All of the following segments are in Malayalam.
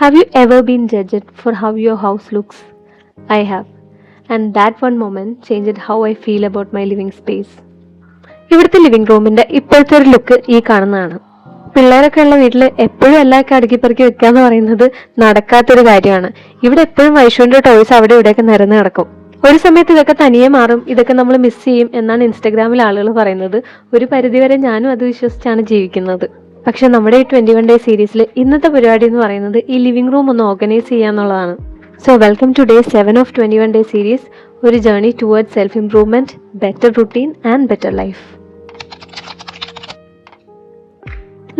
Have you ever been judged for how your house looks? I have. And that one moment changed how I feel about my living space. ഇവിടുത്തെ ലിവിംഗ് റൂമിന്റെ ഇപ്പോഴത്തെ ഒരു ലുക്ക് ഈ കാണുന്നതാണ്. പിള്ളേരൊക്കെ ഉള്ള വീട്ടിൽ എപ്പോഴും എല്ലാവർക്കും അടുക്കിപ്പെറുക്കി വെക്കാന്ന് പറയുന്നത് നടക്കാത്തൊരു കാര്യമാണ്. ഇവിടെ എപ്പോഴും വൈഷുവിന്റെ ടോയ്സ് അവിടെ ഇവിടെയൊക്കെ നിരന്ന് കിടക്കും. ഒരു സമയത്ത് ഇതൊക്കെ തനിയെ മാറും, ഇതൊക്കെ നമ്മൾ മിസ് ചെയ്യും എന്നാണ് ഇൻസ്റ്റഗ്രാമിൽ ആളുകൾ പറയുന്നത്. ഒരു പരിധിവരെ ഞാനും അത് വിശ്വസിച്ചാണ് ജീവിക്കുന്നത്. പക്ഷെ നമ്മുടെ ഈ 21 ഡേ സീരീസിൽ ഇന്നത്തെ പരിപാടി എന്ന് പറയുന്നത് ഈ ലിവിംഗ് റൂം ഒന്ന് ഓർഗനൈസ് ചെയ്യാന്നുള്ളതാണ്. So welcome to day 7 of 21 day series, ഒരു journey towards self improvement, better routine and better life.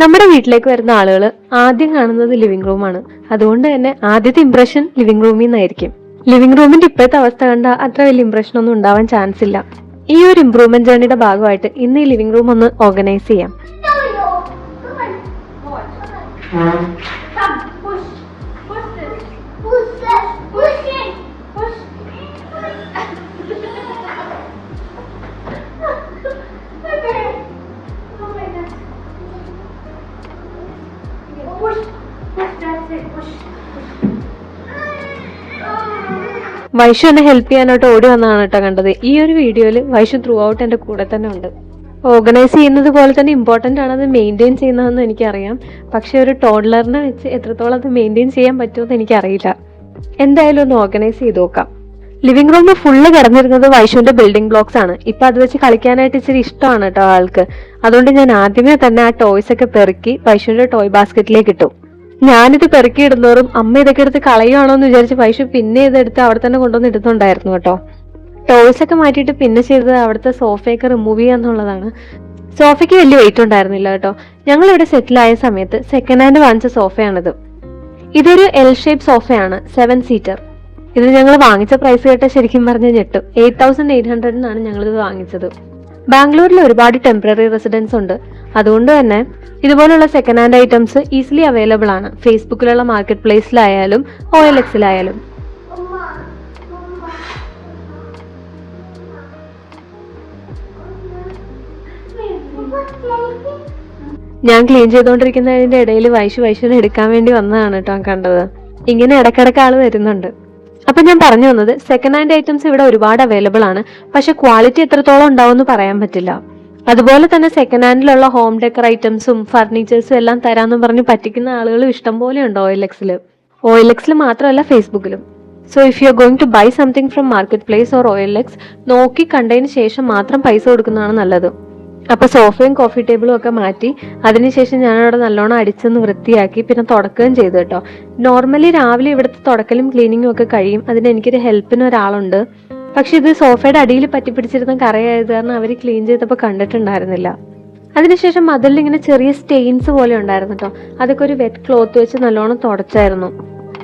നമ്മുടെ വീട്ടിലേക്ക് വരുന്ന ആളുകൾ ആദ്യം കാണുന്നത് ലിവിംഗ് റൂമാണ്. അതുകൊണ്ട് തന്നെ ആദ്യത്തെ ഇംപ്രഷൻ ലിവിംഗ് റൂമിൽ നിന്നായിരിക്കും. ലിവിംഗ് റൂമിന്റെ ഇപ്പോഴത്തെ അവസ്ഥ കണ്ട അത്ര വലിയ ഇംപ്രഷൻ ഒന്നും ഉണ്ടാവാൻ ചാൻസ് ഇല്ല. ഈ ഒരു ഇംപ്രൂവ്മെന്റ് ജേർണിയുടെ ഭാഗമായിട്ട് ഇന്ന് ഈ ലിവിംഗ് റൂം ഒന്ന് ഓർഗനൈസ് ചെയ്യാം. വൈഷു എന്നെ ഹെൽപ്പ് ചെയ്യാനായിട്ട് ഓടി വന്നതാണ് കേട്ടോ കണ്ടത്. ഈ ഒരു വീഡിയോയിൽ വൈഷു ത്രൂ ഔട്ട് എന്റെ കൂടെ തന്നെ ഉണ്ട്. ഓർഗനൈസ് ചെയ്യുന്നത് പോലെ തന്നെ ഇമ്പോർട്ടൻ്റ് ആണ് അത് മെയിൻറ്റെയിൻ ചെയ്യുന്നതെന്ന് എനിക്കറിയാം. പക്ഷെ ഒരു ടോഡ്ലറിനെ വെച്ച് എത്രത്തോളം അത് മെയിൻറ്റെയിൻ ചെയ്യാൻ പറ്റുമെന്ന് എനിക്കറിയില്ല. എന്തായാലും ഒന്ന് ഓർഗനൈസ് ചെയ്ത് നോക്കാം. ലിവിംഗ് റൂമിൽ ഫുള്ള് കിടന്നിരുന്നത് വൈഷുവിന്റെ ബിൽഡിംഗ് ബ്ലോക്സ് ആണ്. ഇപ്പൊ അത് വെച്ച് കളിക്കാനായിട്ട് ഇച്ചിരി ഇഷ്ടമാണ് കേട്ടോ ആൾക്ക്. അതുകൊണ്ട് ഞാൻ ആദ്യമേ തന്നെ ആ ടോയ്സ് ഒക്കെ പെറുക്കി വൈഷുവിന്റെ ടോയ് ബാസ്ക്കറ്റിലേക്ക് ഇട്ടു. ഞാനിത് പെറുക്കി ഇടുന്നോറും അമ്മ ഇതൊക്കെ എടുത്ത് കളയുവാണോ എന്ന് വിചാരിച്ച് വൈഷു പിന്നെ ഇതെടുത്ത് അവിടെ തന്നെ കൊണ്ടുവന്ന് ഇടുന്നുണ്ടായിരുന്നു കേട്ടോ. ടോയ്സ് ഒക്കെ മാറ്റിയിട്ട് പിന്നെ ചെയ്തത് അവിടുത്തെ സോഫയൊക്കെ റിമൂവ് ചെയ്യാന്നുള്ളതാണ്. സോഫയ്ക്ക് വലിയ വെയിറ്റ് ഉണ്ടായിരുന്നില്ല കേട്ടോ. ഞങ്ങൾ ഇവിടെ സെറ്റിൽ ആയ സമയത്ത് സെക്കൻഡ് ഹാൻഡ് വാങ്ങിച്ച സോഫയാണിത്. ഇതൊരു എൽ ഷേപ്പ് സോഫയാണ്, 7 സീറ്റർ. ഇത് ഞങ്ങൾ വാങ്ങിച്ച പ്രൈസ് കേട്ട ശരിക്കും പറഞ്ഞ ഞെട്ടും. 8,800 ഞങ്ങളിത് വാങ്ങിച്ചത്. ബാംഗ്ലൂരിൽ ഒരുപാട് ടെമ്പററി റെസിഡൻസ് ഉണ്ട്. അതുകൊണ്ട് തന്നെ ഇതുപോലുള്ള second hand items easily available ആണ്. ഫേസ്ബുക്കിലുള്ള മാർക്കറ്റ് പ്ലേസിലായാലും OLXലായാലും. ഞാൻ ക്ലീൻ ചെയ്തുകൊണ്ടിരിക്കുന്നതിന്റെ ഇടയിൽ വൈഷുവിനെ എടുക്കാൻ വേണ്ടി വന്നതാണ് കേട്ടോ കണ്ടത്. ഇങ്ങനെ ഇടക്കിടക്ക് ആള് വരുന്നുണ്ട്. അപ്പൊ ഞാൻ പറഞ്ഞു വന്നത് സെക്കൻഡ് ഹാൻഡ് ഐറ്റംസ് ഇവിടെ ഒരുപാട് അവൈലബിൾ ആണ്. പക്ഷെ ക്വാളിറ്റി എത്രത്തോളം ഉണ്ടാവും പറയാൻ പറ്റില്ല. അതുപോലെ തന്നെ സെക്കൻഡ് ഹാൻഡിലുള്ള ഹോം ഡെക്കർ ഐറ്റംസും ഫർണിച്ചേഴ്സും എല്ലാം തരാന്ന് പറഞ്ഞ് പറ്റിക്കുന്ന ആളുകളും ഇഷ്ടം പോലെ ഉണ്ട് OLXൽ മാത്രമല്ല ഫേസ്ബുക്കിലും. So if you are going to buy something from market place or OLX, നോക്കി കണ്ടതിന് ശേഷം മാത്രം പൈസ കൊടുക്കുന്നതാണ് നല്ലത്. അപ്പൊ സോഫയും കോഫി ടേബിളും ഒക്കെ മാറ്റി അതിനുശേഷം ഞാനവിടെ നല്ലോണം അടിച്ചൊന്ന് വൃത്തിയാക്കി പിന്നെ തുടക്കുകയും ചെയ്തു കേട്ടോ. നോർമലി രാവിലെ ഇവിടുത്തെ തുടക്കലും ക്ലീനിങ്ങും ഒക്കെ കഴിയും. അതിന് എനിക്കൊരു ഹെൽപ്പിന് ഒരാളുണ്ട്. പക്ഷെ ഇത് സോഫയുടെ അടിയിൽ പറ്റിപ്പിടിച്ചിരുന്ന കറയായത് കാരണം അവർ ക്ലീൻ ചെയ്തപ്പോൾ കണ്ടിട്ടുണ്ടായിരുന്നില്ല. അതിനുശേഷം മതിലിൽ ഇങ്ങനെ ചെറിയ സ്റ്റെയിൻസ് പോലെ ഉണ്ടായിരുന്നു കേട്ടോ. അതൊക്കെ ഒരു വെറ്റ് ക്ലോത്ത് വെച്ച് നല്ലോണം തുടച്ചായിരുന്നു.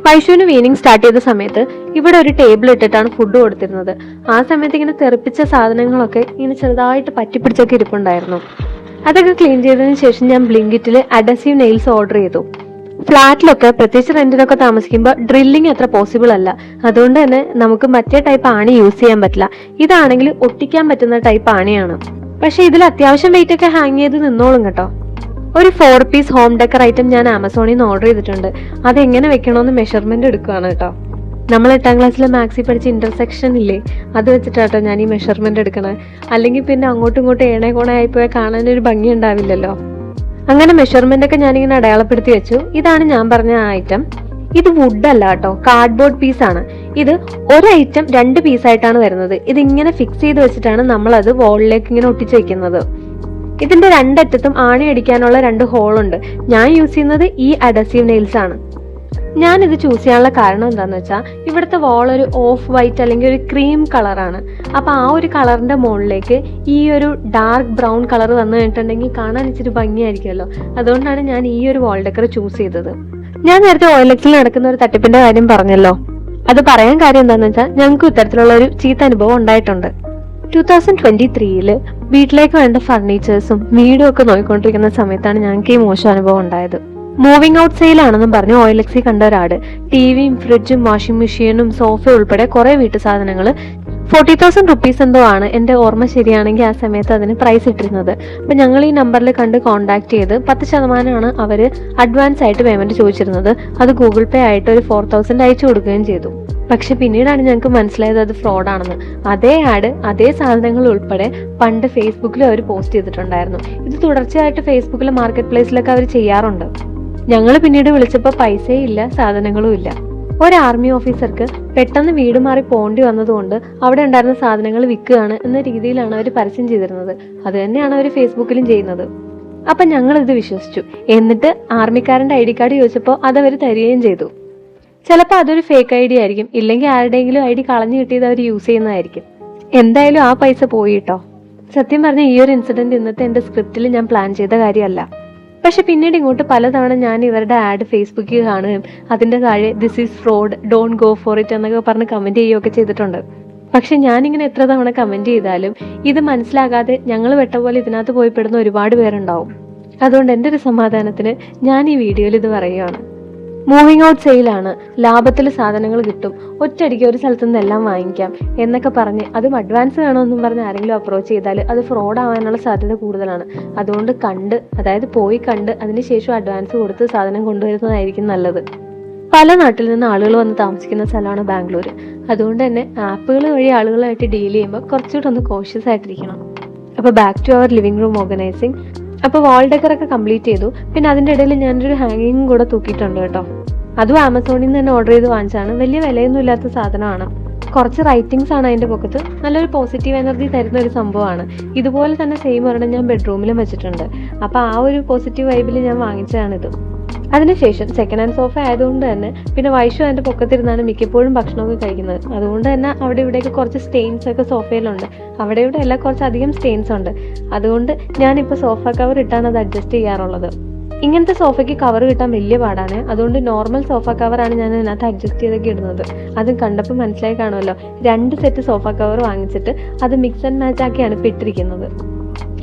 വൈഷുവിന് വീനിങ് സ്റ്റാർട്ട് ചെയ്ത സമയത്ത് ഇവിടെ ഒരു ടേബിൾ ഇട്ടിട്ടാണ് ഫുഡ് കൊടുത്തിരുന്നത്. ആ സമയത്ത് ഇങ്ങനെ തെറിപ്പിച്ച സാധനങ്ങളൊക്കെ ഇങ്ങനെ ചെറുതായിട്ട് പറ്റിപ്പിടിച്ചൊക്കെ ഇരിപ്പുണ്ടായിരുന്നു. അതൊക്കെ ക്ലീൻ ചെയ്തതിന് ശേഷം ഞാൻ ബ്ലിങ്കിറ്റിൽ അഡസീവ് നെയിൽസ് ഓർഡർ ചെയ്തു. ഫ്ലാറ്റിലൊക്കെ പ്രത്യേകിച്ച് റെന്റിലൊക്കെ താമസിക്കുമ്പോൾ ഡ്രില്ലിങ് അത്ര പോസിബിൾ അല്ല. അതുകൊണ്ട് തന്നെ നമുക്ക് മറ്റേ ടൈപ്പ് ആണി യൂസ് ചെയ്യാൻ പറ്റില്ല. ഇതാണെങ്കിൽ ഒട്ടിക്കാൻ പറ്റുന്ന ടൈപ്പ് ആണിയാണ്. പക്ഷെ ഇതിൽ അത്യാവശ്യം വെയിറ്റ് ഒക്കെ ഹാങ് ചെയ്ത് നിന്നോളും കേട്ടോ. ഒരു 4 പീസ് ഹോം ഡെക്കർ ഐറ്റം ഞാൻ ആമസോണിൽ നിന്ന് ഓർഡർ ചെയ്തിട്ടുണ്ട്. അതെങ്ങനെ വെക്കണമെന്ന് മെഷർമെന്റ് എടുക്കുകയാണ് കേട്ടോ. നമ്മൾ 8ാം ക്ലാസ്സിലെ മാത്സിൽ പഠിച്ച ഇന്റർസെക്ഷൻ ഇല്ലേ, അത് വെച്ചിട്ടാട്ടോ ഞാൻ ഈ മെഷർമെന്റ് എടുക്കണേ. അല്ലെങ്കിൽ പിന്നെ അങ്ങോട്ടും ഇങ്ങോട്ടും ഏണേ കോണേ ആയിപ്പോയാൽ കാണാനൊരു ഭംഗി ഉണ്ടാവില്ലല്ലോ. അങ്ങനെ മെഷർമെന്റ് ഒക്കെ ഞാനിങ്ങനെ അടയാളപ്പെടുത്തി വെച്ചു. ഇതാണ് ഞാൻ പറഞ്ഞ ആ ഐറ്റം. ഇത് വുഡ് അല്ല കേട്ടോ, കാർഡ്ബോർഡ് പീസാണ്. ഇത് ഒരു ഐറ്റം 2 പീസായിട്ടാണ് വരുന്നത്. ഇത് ഇങ്ങനെ ഫിക്സ് ചെയ്ത് വെച്ചിട്ടാണ് നമ്മൾ അത് വാളിലേക്ക് ഇങ്ങനെ ഒട്ടിച്ച് വെക്കുന്നത്. ഇതിന്റെ 2 അറ്റത്തും ആണി അടിക്കാനുള്ള 2 ഹോളുണ്ട്. ഞാൻ യൂസ് ചെയ്യുന്നത് ഈ അഡസീവ് നെയിൽസ് ആണ്. ഞാൻ ഇത് ചൂസ് ചെയ്യാനുള്ള കാരണം എന്താന്ന് വെച്ചാൽ ഇവിടുത്തെ വാൾ ഒരു ഓഫ് വൈറ്റ് അല്ലെങ്കിൽ ഒരു ക്രീം കളറാണ്. അപ്പൊ ആ ഒരു കളറിന്റെ മുകളിലേക്ക് ഈ ഒരു ഡാർക്ക് ബ്രൗൺ കളർ വന്നു കഴിഞ്ഞിട്ടുണ്ടെങ്കിൽ കാണാൻ ഇച്ചിരി ഭംഗിയായിരിക്കുമല്ലോ. അതുകൊണ്ടാണ് ഞാൻ ഈ ഒരു വാൾ ഡെക്കർ ചൂസ് ചെയ്തത്. ഞാൻ നേരത്തെ OLXൽ നടക്കുന്ന ഒരു തട്ടിപ്പിന്റെ കാര്യം പറഞ്ഞല്ലോ. അത് പറയാൻ കാര്യം എന്താണെന്ന് വെച്ചാൽ ഞങ്ങൾക്ക് ഇത്തരത്തിലുള്ള ഒരു ചീത്ത അനുഭവം ഉണ്ടായിട്ടുണ്ട്. 2023 വീട്ടിലേക്ക് വേണ്ട ഫർണിച്ചേഴ്സും വീടും ഒക്കെ നോക്കിക്കൊണ്ടിരിക്കുന്ന സമയത്താണ് ഞങ്ങൾക്ക് ഈ മോശം അനുഭവം ഉണ്ടായത്. മൂവിംഗ് ഔട്ട് സെയിലാണെന്നും പറഞ്ഞ് OLXൽ കണ്ട ഒരാട് ടിവിയും ഫ്രിഡ്ജും വാഷിംഗ് മെഷീനും സോഫ ഉൾപ്പെടെ കുറെ വീട്ടു സാധനങ്ങൾ 40,000 റുപ്പീസ് എന്തോ ആണ് എൻ്റെ ഓർമ്മ ശരിയാണെങ്കിൽ ആ സമയത്ത് അതിന് പ്രൈസ് ഇട്ടിരുന്നത്. അപ്പം ഞങ്ങൾ ഈ നമ്പറിൽ കണ്ട് കോൺടാക്ട് ചെയ്ത് 10% അവർ അഡ്വാൻസ് ആയിട്ട് പേയ്മെൻറ്റ് ചോദിച്ചിരുന്നത്. അത് ഗൂഗിൾ പേ ആയിട്ട് ഒരു 4,000 അയച്ചു കൊടുക്കുകയും ചെയ്തു. പക്ഷെ പിന്നീടാണ് ഞങ്ങൾക്ക് മനസ്സിലായത് അത് ഫ്രോഡാണെന്ന്. അതേ ആഡ് അതേ സാധനങ്ങൾ ഉൾപ്പെടെ പണ്ട് ഫേസ്ബുക്കിൽ അവർ പോസ്റ്റ് ചെയ്തിട്ടുണ്ടായിരുന്നു. ഇത് തുടർച്ചയായിട്ട് ഫേസ്ബുക്കിലെ മാർക്കറ്റ് പ്ലേസിലൊക്കെ അവർ ചെയ്യാറുണ്ട്. ഞങ്ങൾ പിന്നീട് വിളിച്ചപ്പോൾ പൈസയും ഇല്ല, സാധനങ്ങളും ഇല്ല. ഒരു ആർമി ഓഫീസർക്ക് പെട്ടെന്ന് വീട് മാറി പോണ്ടി വന്നതുകൊണ്ട് അവിടെ ഉണ്ടായിരുന്ന സാധനങ്ങൾ വിൽക്കുകയാണ് എന്ന രീതിയിലാണ് അവർ പരസ്യം ചെയ്തിരുന്നത്. അത് തന്നെയാണ് അവർ ഫേസ്ബുക്കിലും ചെയ്യുന്നത്. അപ്പം ഞങ്ങൾ ഇത് വിശ്വസിച്ചു. എന്നിട്ട് ആർമിക്കാരൻ്റെ ID കാർഡ് ചോദിച്ചപ്പോൾ അതവർ തരികയും ചെയ്തു. ചിലപ്പോൾ അതൊരു ഫേക്ക് ID ആയിരിക്കും, ഇല്ലെങ്കിൽ ആരുടെയെങ്കിലും ID കളഞ്ഞു കിട്ടിയത് അവർ യൂസ് ചെയ്യുന്നതായിരിക്കും. എന്തായാലും ആ പൈസ പോയി കേട്ടോ. സത്യം പറഞ്ഞ ഈ ഒരു ഇൻസിഡന്റ് ഇന്നത്തെ എൻ്റെ സ്ക്രിപ്റ്റിൽ ഞാൻ പ്ലാൻ ചെയ്ത കാര്യമല്ല. പക്ഷെ പിന്നീട് ഇങ്ങോട്ട് പലതവണ ഞാൻ ഇവരുടെ ആഡ് ഫേസ്ബുക്കിൽ കാണുകയും അതിൻ്റെ താഴെ this is fraud, don't go for it എന്നൊക്കെ പറഞ്ഞ് കമൻറ്റ് ചെയ്യുകയൊക്കെ ചെയ്തിട്ടുണ്ട്. പക്ഷെ ഞാനിങ്ങനെ എത്ര തവണ കമൻറ്റ് ചെയ്താലും ഇത് മനസ്സിലാകാതെ ഞങ്ങൾ വെട്ട പോലെ ഇതിനകത്ത് പോയി പെടുന്ന ഒരുപാട് പേരുണ്ടാവും. അതുകൊണ്ട് എൻ്റെ ഒരു സമാധാനത്തിന് ഞാൻ ഈ വീഡിയോയിൽ ഇത് പറയുകയാണ്. മൂവിങ് ഔട്ട് സെയിലാണ്, ലാഭത്തിൽ സാധനങ്ങൾ കിട്ടും, ഒറ്റയടിക്ക് ഒരു സ്ഥലത്തു നിന്ന് എല്ലാം വാങ്ങിക്കാം എന്നൊക്കെ പറഞ്ഞ് അതും അഡ്വാൻസ് വേണമെന്നും പറഞ്ഞ് ആരെങ്കിലും അപ്രോച്ച് ചെയ്താൽ അത് ഫ്രോഡ് ആവാനുള്ള സാധ്യത കൂടുതലാണ്. അതുകൊണ്ട് പോയി കണ്ട് അതിനുശേഷം അഡ്വാൻസ് കൊടുത്ത് സാധനം കൊണ്ടുവരുന്നതായിരിക്കും നല്ലത്. പല നാട്ടിൽ നിന്ന് ആളുകൾ വന്ന് താമസിക്കുന്ന സ്ഥലമാണ് ബാംഗ്ലൂർ. അതുകൊണ്ട് തന്നെ ആപ്പുകൾ വഴി ആളുകളായിട്ട് ഡീൽ ചെയ്യുമ്പോൾ കുറച്ചുകൂടെ ഒന്ന് കോഷ്യസ് ആയിട്ടിരിക്കണം. അപ്പോൾ back to our living room organising. അപ്പോൾ വാൾ ഡെക്കറൊക്കെ കംപ്ലീറ്റ് ചെയ്തു. പിന്നെ അതിൻ്റെ ഇടയിൽ ഞാനൊരു ഹാങ്ങിങ്ങും കൂടെ തൂക്കിയിട്ടുണ്ട് കേട്ടോ. അതും ആമസോണിൽ നിന്ന് തന്നെ ഓർഡർ ചെയ്ത് വാങ്ങിച്ചാണ്. വലിയ വിലയൊന്നും ഇല്ലാത്ത സാധനമാണ്. കുറച്ച് റൈറ്റിങ്സ് ആണ് അതിൻ്റെ പൊക്കത്ത്. നല്ലൊരു പോസിറ്റീവ് എനർജി തരുന്ന ഒരു സംഭവമാണ്. ഇതുപോലെ തന്നെ സെയിം ഒരെണ്ണം ഞാൻ ബെഡ്റൂമിലും വെച്ചിട്ടുണ്ട്. അപ്പോൾ ആ ഒരു പോസിറ്റീവ് വൈബിൽ ഞാൻ വാങ്ങിച്ചതാണിത്. അതിനുശേഷം സെക്കൻഡ് ഹാൻഡ് സോഫ ആയതുകൊണ്ട് തന്നെ പിന്നെ വൈഷു അതിൻ്റെ പൊക്കത്തിരുന്നാണ് മിക്കപ്പോഴും ഭക്ഷണമൊക്കെ കഴിക്കുന്നത്. അതുകൊണ്ട് തന്നെ അവിടെ ഇവിടെയൊക്കെ കുറച്ച് സ്റ്റെയിൻസ് ഒക്കെ സോഫയിലുണ്ട്. അവിടെ ഇവിടെ എല്ലാം കുറച്ചധികം സ്റ്റെയിൻസ് ഉണ്ട്. അതുകൊണ്ട് ഞാനിപ്പോൾ സോഫ കവർ ഇട്ടാണ് അത് അഡ്ജസ്റ്റ് ചെയ്യാറുള്ളത്. ഇങ്ങനത്തെ സോഫയ്ക്ക് കവർ കിട്ടാൻ വലിയ പാടാണ്. അതുകൊണ്ട് നോർമൽ സോഫ കവറാണ് ഞാൻ അതിനകത്ത് അഡ്ജസ്റ്റ് ചെയ്തൊക്കെ ഇടുന്നത്. അത് കണ്ടപ്പോൾ മനസ്സിലായി കാണുമല്ലോ. 2 സെറ്റ് സോഫ കവർ വാങ്ങിച്ചിട്ട് അത് മിക്സ് ആൻഡ് മാച്ച് ആക്കിയാണ് ഇപ്പോൾ ഇട്ടിരിക്കുന്നത്.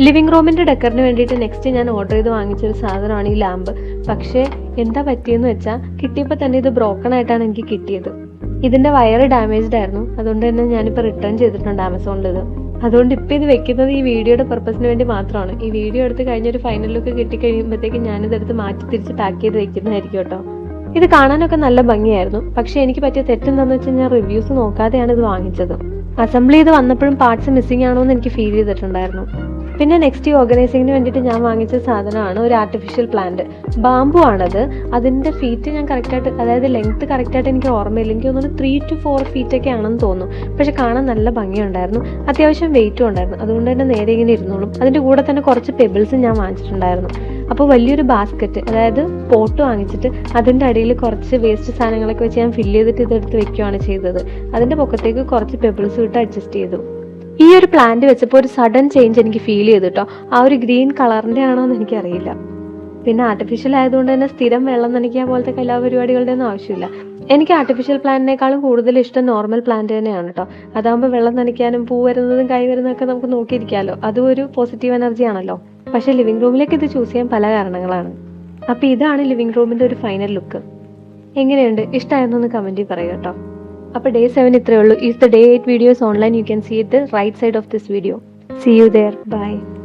ലിവിംഗ് റൂമിൻ്റെ ഡെക്കറിന് വേണ്ടിയിട്ട് നെക്സ്റ്റ് ഞാൻ ഓർഡർ ചെയ്ത് വാങ്ങിച്ചൊരു സാധനമാണ് ഈ ലാമ്പ്. പക്ഷേ എന്താ പറ്റിയെന്ന് വെച്ചാൽ കിട്ടിയപ്പോൾ തന്നെ ഇത് ബ്രോക്കൺ ആയിട്ടാണ് എനിക്ക് കിട്ടിയത്. ഇതിൻ്റെ വയർ ഡാമേജ്ഡ് ആയിരുന്നു. അതുകൊണ്ട് തന്നെ ഞാനിപ്പോൾ റിട്ടേൺ ചെയ്തിട്ടുണ്ട് ആമസോണിൽ ഇത്. അതുകൊണ്ട് ഇപ്പോൾ ഇത് വെക്കുന്നത് ഈ വീഡിയോയുടെ പർപ്പസിന് വേണ്ടി മാത്രമാണ്. ഈ വീഡിയോ എടുത്ത് കഴിഞ്ഞൊരു ഫൈനൽ ലുക്ക് കിട്ടിക്കഴിയുമ്പോഴത്തേക്കും ഞാനിതെടുത്ത് മാറ്റി തിരിച്ച് പാക്ക് ചെയ്ത് വെക്കുന്നതായിരിക്കും കേട്ടോ. ഇത് കാണാനൊക്കെ നല്ല ഭംഗിയായിരുന്നു. പക്ഷേ എനിക്ക് പറ്റിയ തെറ്റെന്താണെന്ന് വെച്ചാൽ ഞാൻ റിവ്യൂസ് നോക്കാതെയാണ് ഇത് വാങ്ങിച്ചത്. അസംബിൾ ചെയ്ത് വന്നപ്പോഴും പാർട്സ് മിസ്സിംഗ് ആണോ എന്ന് എനിക്ക് ഫീൽ ചെയ്തിട്ടുണ്ടായിരുന്നു. പിന്നെ നെക്സ്റ്റ് ഈ ഓർഗനൈസിങ്ങിന് വേണ്ടിയിട്ട് ഞാൻ വാങ്ങിച്ച സാധനമാണ് ഒരു ആർട്ടിഫിഷ്യൽ പ്ലാന്റ്. ബാമ്പു ആണത്. അതിൻ്റെ ഫീറ്റ് ഞാൻ കറക്റ്റായിട്ട്, അതായത് ലെങ്ത്ത് കറക്റ്റായിട്ട് എനിക്ക് ഓർമ്മയില്ല. എനിക്ക് തോന്നുന്നു 3 to 4 feet ഒക്കെ ആണെന്ന് തോന്നുന്നു. പക്ഷെ കാണാൻ നല്ല ഭംഗിയുണ്ടായിരുന്നു. അത്യാവശ്യം വെയിറ്റും ഉണ്ടായിരുന്നു. അതുകൊണ്ട് തന്നെ നേരെ ഇങ്ങനെ ഇരുന്നോളും. അതിൻ്റെ കൂടെ തന്നെ കുറച്ച് പെബിൾസും ഞാൻ വാങ്ങിച്ചിട്ടുണ്ടായിരുന്നു. അപ്പോൾ വലിയൊരു ബാസ്ക്കറ്റ്, അതായത് പോട്ട് വാങ്ങിച്ചിട്ട് അതിൻ്റെ അടിയിൽ കുറച്ച് വേസ്റ്റ് സാധനങ്ങളൊക്കെ വെച്ച് ഞാൻ ഫില്ല് ചെയ്തിട്ട് ഇതെടുത്ത് വെക്കുകയാണ് ചെയ്തത്. അതിൻ്റെ പൊക്കത്തേക്ക് കുറച്ച് പെബിൾസ് വിട്ട് അഡ്ജസ്റ്റ് ചെയ്തു. ഈ ഒരു പ്ലാന്റ് വെച്ചപ്പോൾ ഒരു സഡൻ ചേഞ്ച് എനിക്ക് ഫീൽ ചെയ്തു കേട്ടോ. ആ ഒരു ഗ്രീൻ കളറിൻ്റെ ആണോ എന്ന് എനിക്കറിയില്ല. പിന്നെ ആർട്ടിഫിഷ്യൽ ആയതുകൊണ്ട് തന്നെ സ്ഥിരം വെള്ളം നനയ്ക്കുക പോലത്തെ കലാപരിപാടികളുടെ ഒന്നും ആവശ്യമില്ല. എനിക്ക് ആർട്ടിഫിഷ്യൽ പ്ലാന്റിനേക്കാളും കൂടുതൽ ഇഷ്ടം നോർമൽ പ്ലാന്റ് തന്നെയാണ് കേട്ടോ. അതാകുമ്പോൾ വെള്ളം നനയ്ക്കാനും പൂ വരുന്നതും കൈ വരുന്നതൊക്കെ നമുക്ക് നോക്കിയിരിക്കാമല്ലോ. അതും ഒരു പോസിറ്റീവ് എനർജി ആണല്ലോ. പക്ഷേ ലിവിംഗ് റൂമിലേക്ക് ഇത് ചൂസ് ചെയ്യാൻ പല കാരണങ്ങളാണ്. അപ്പോൾ ഇതാണ് ലിവിംഗ് റൂമിൻ്റെ ഒരു ഫൈനൽ ലുക്ക്. എങ്ങനെയുണ്ട്, ഇഷ്ടമായെന്നൊന്ന് കമൻറ്റിൽ പറയുക കേട്ടോ. അപ്പോൾ day 7 ഇത്രയേ ഉള്ളൂ. If the day 8 video is online, you can see it the right side of this video. See you there. Bye.